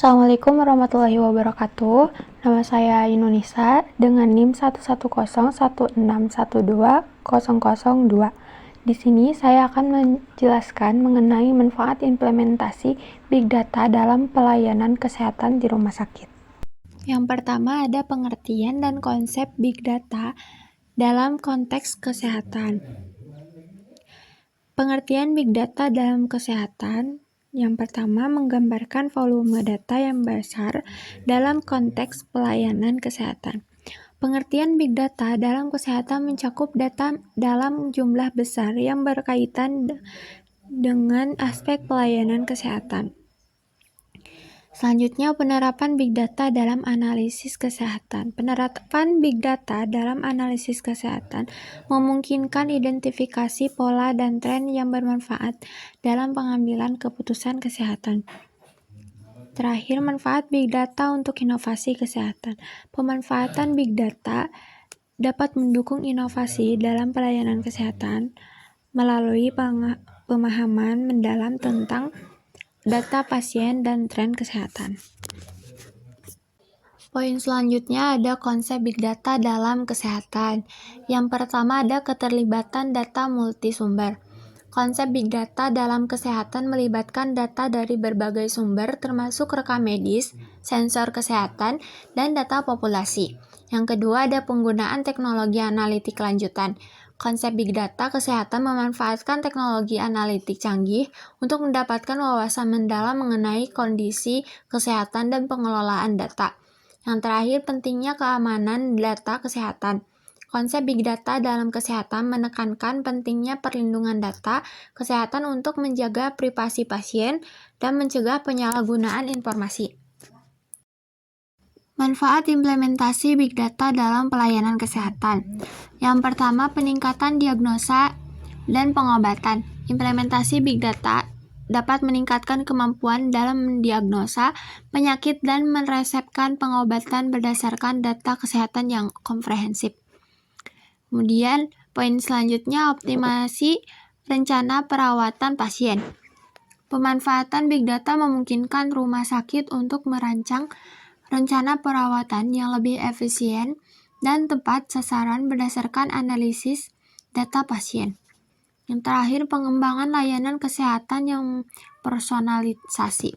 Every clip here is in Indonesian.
Assalamualaikum warahmatullahi wabarakatuh. Nama saya Yununisa dengan NIM 11016120002. Di sini saya akan menjelaskan mengenai manfaat implementasi Big Data dalam pelayanan kesehatan di rumah sakit. Yang pertama ada pengertian dan konsep Big Data dalam konteks kesehatan. Pengertian Big Data dalam kesehatan yang pertama menggambarkan volume data yang besar dalam konteks pelayanan kesehatan. Pengertian Big Data dalam kesehatan mencakup data dalam jumlah besar yang berkaitan dengan aspek pelayanan kesehatan. Selanjutnya, penerapan Big Data dalam analisis kesehatan. Penerapan Big Data dalam analisis kesehatan memungkinkan identifikasi pola dan tren yang bermanfaat dalam pengambilan keputusan kesehatan. Terakhir, manfaat Big Data untuk inovasi kesehatan. Pemanfaatan Big Data dapat mendukung inovasi dalam pelayanan kesehatan melalui pemahaman mendalam tentang data pasien dan tren kesehatan. Poin selanjutnya ada konsep Big Data dalam kesehatan. Yang pertama ada keterlibatan data multisumber. Konsep Big Data dalam kesehatan melibatkan data dari berbagai sumber termasuk rekam medis, sensor kesehatan, dan data populasi. Yang kedua ada penggunaan teknologi analitik lanjutan. Konsep Big Data kesehatan memanfaatkan teknologi analitik canggih untuk mendapatkan wawasan mendalam mengenai kondisi kesehatan dan pengelolaan data. Yang terakhir, pentingnya keamanan data kesehatan. Konsep Big Data dalam kesehatan menekankan pentingnya perlindungan data kesehatan untuk menjaga privasi pasien dan mencegah penyalahgunaan informasi. Manfaat implementasi Big Data dalam pelayanan kesehatan. Yang pertama, peningkatan diagnosa dan pengobatan. Implementasi Big Data dapat meningkatkan kemampuan dalam mendiagnosa penyakit dan meresepkan pengobatan berdasarkan data kesehatan yang komprehensif. Kemudian, poin selanjutnya optimasi rencana perawatan pasien. Pemanfaatan Big Data memungkinkan rumah sakit untuk merancang rencana perawatan yang lebih efisien dan tepat sasaran berdasarkan analisis data pasien. Yang terakhir, pengembangan layanan kesehatan yang personalisasi.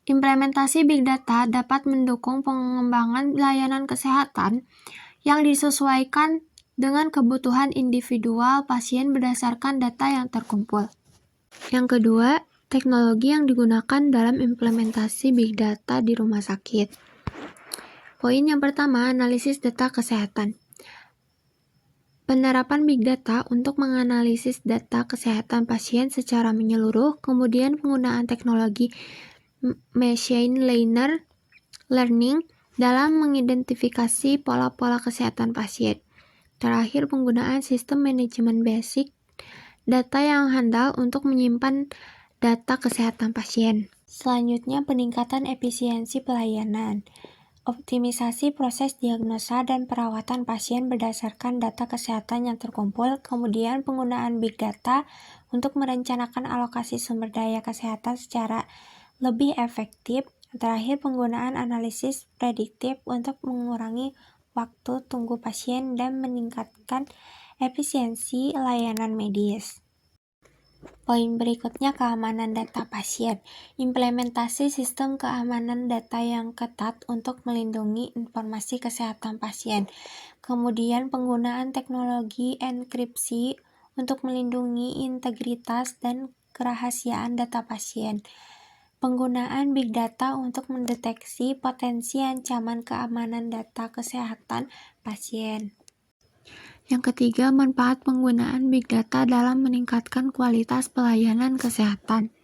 Implementasi Big Data dapat mendukung pengembangan layanan kesehatan yang disesuaikan dengan kebutuhan individual pasien berdasarkan data yang terkumpul. Yang kedua, teknologi yang digunakan dalam implementasi Big Data di rumah sakit. Poin yang pertama, analisis data kesehatan. Penerapan Big Data untuk menganalisis data kesehatan pasien secara menyeluruh, kemudian penggunaan teknologi machine learning dalam mengidentifikasi pola-pola kesehatan pasien. Terakhir, penggunaan sistem manajemen basic data yang handal untuk menyimpan data kesehatan pasien. Selanjutnya, peningkatan efisiensi pelayanan. Optimisasi proses diagnosa dan perawatan pasien berdasarkan data kesehatan yang terkumpul, kemudian penggunaan Big Data untuk merencanakan alokasi sumber daya kesehatan secara lebih efektif. Terakhir, penggunaan analisis prediktif untuk mengurangi waktu tunggu pasien dan meningkatkan efisiensi layanan medis. Poin berikutnya, keamanan data pasien. Implementasi sistem keamanan data yang ketat untuk melindungi informasi kesehatan pasien. Kemudian penggunaan teknologi enkripsi untuk melindungi integritas dan kerahasiaan data pasien. Penggunaan Big Data untuk mendeteksi potensi ancaman keamanan data kesehatan pasien. Yang ketiga, manfaat penggunaan Big Data dalam meningkatkan kualitas pelayanan kesehatan.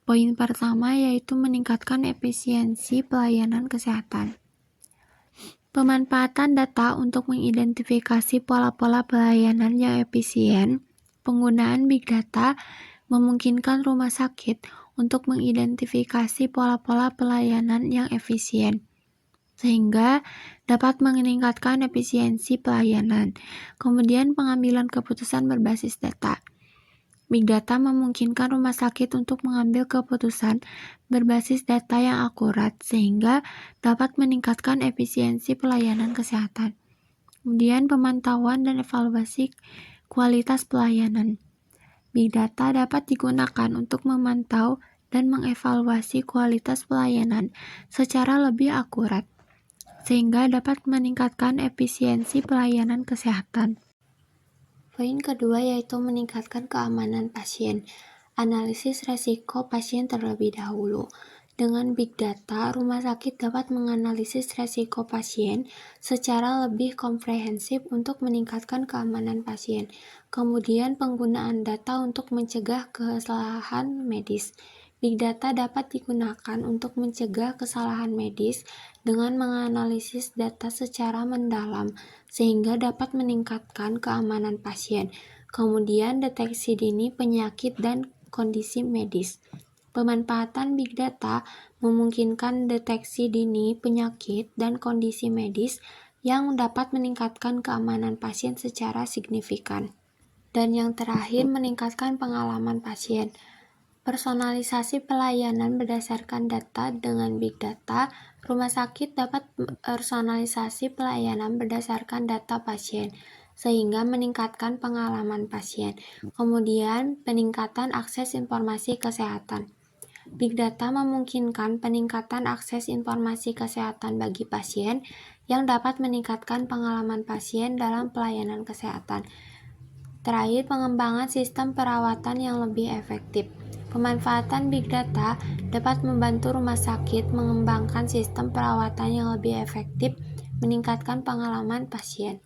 Poin pertama yaitu meningkatkan efisiensi pelayanan kesehatan. Pemanfaatan data untuk mengidentifikasi pola-pola pelayanan yang efisien. Penggunaan Big Data memungkinkan rumah sakit untuk mengidentifikasi pola-pola pelayanan yang efisien, sehingga dapat meningkatkan efisiensi pelayanan. Kemudian pengambilan keputusan berbasis data. Big Data memungkinkan rumah sakit untuk mengambil keputusan berbasis data yang akurat sehingga dapat meningkatkan efisiensi pelayanan kesehatan. Kemudian pemantauan dan evaluasi kualitas pelayanan. Big Data dapat digunakan untuk memantau dan mengevaluasi kualitas pelayanan secara lebih akurat, sehingga dapat meningkatkan efisiensi pelayanan kesehatan. Poin kedua yaitu meningkatkan keamanan pasien. Analisis resiko pasien terlebih dahulu. Dengan Big Data, rumah sakit dapat menganalisis resiko pasien secara lebih komprehensif untuk meningkatkan keamanan pasien. Kemudian penggunaan data untuk mencegah kesalahan medis. Big Data dapat digunakan untuk mencegah kesalahan medis dengan menganalisis data secara mendalam sehingga dapat meningkatkan keamanan pasien. Kemudian deteksi dini penyakit dan kondisi medis. Pemanfaatan Big Data memungkinkan deteksi dini penyakit dan kondisi medis yang dapat meningkatkan keamanan pasien secara signifikan. Dan yang terakhir, meningkatkan pengalaman pasien. Personalisasi pelayanan berdasarkan data. Dengan Big Data, rumah sakit dapat personalisasi pelayanan berdasarkan data pasien, sehingga meningkatkan pengalaman pasien. Kemudian, peningkatan akses informasi kesehatan. Big Data memungkinkan peningkatan akses informasi kesehatan bagi pasien yang dapat meningkatkan pengalaman pasien dalam pelayanan kesehatan. Terakhir, pengembangan sistem perawatan yang lebih efektif. Pemanfaatan Big Data dapat membantu rumah sakit mengembangkan sistem perawatan yang lebih efektif, meningkatkan pengalaman pasien.